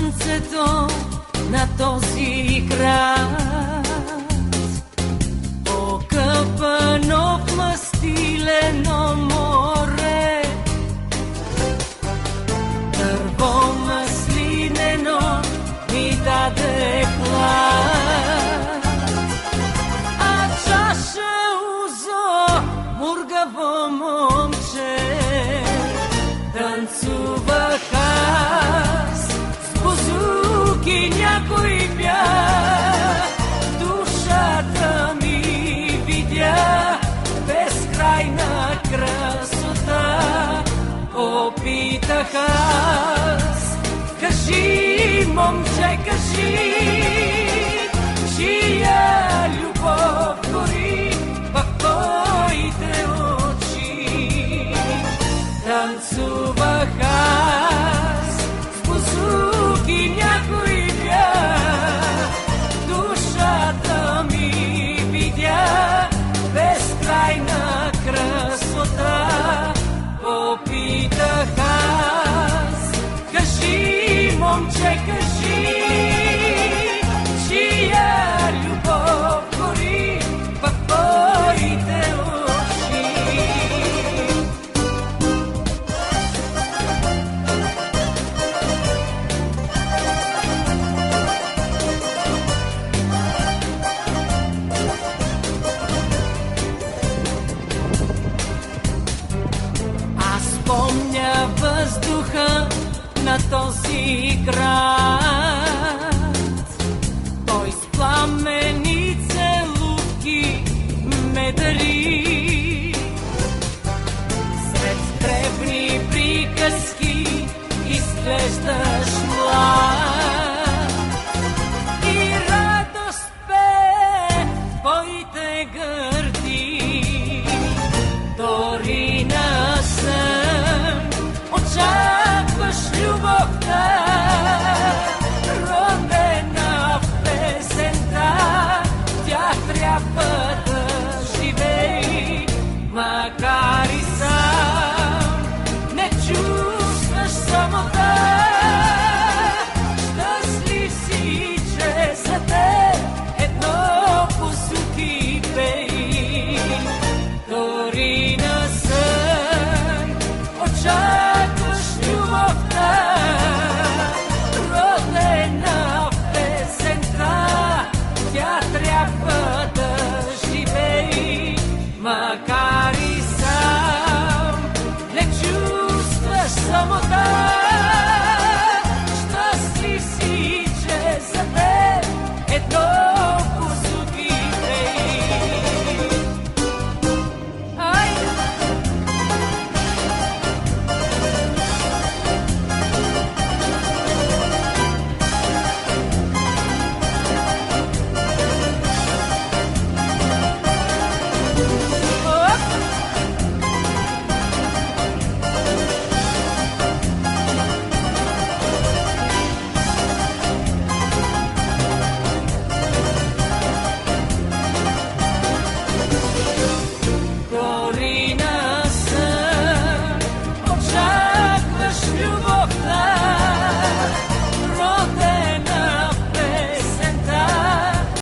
слънцето на този град, окъпано в мастилено море, дърво маслинено ми даде хлад, а чаша узо мургаво момче. Танцувах аз с бузуки, някой бях, душата ми видя безкрайна красота. Попитах аз, кажи, момче, кажи, чия любов гори в твоите очи. Танцувах аз с бузуки, някой бях, душата ми видя безкрайна красота. Попитах аз, кажи, момче, кажи, чия любов гори в твоите очи. Аз помня въздуха на този град, той с пламени целувки ме дари. Сред дребни приказки изглежда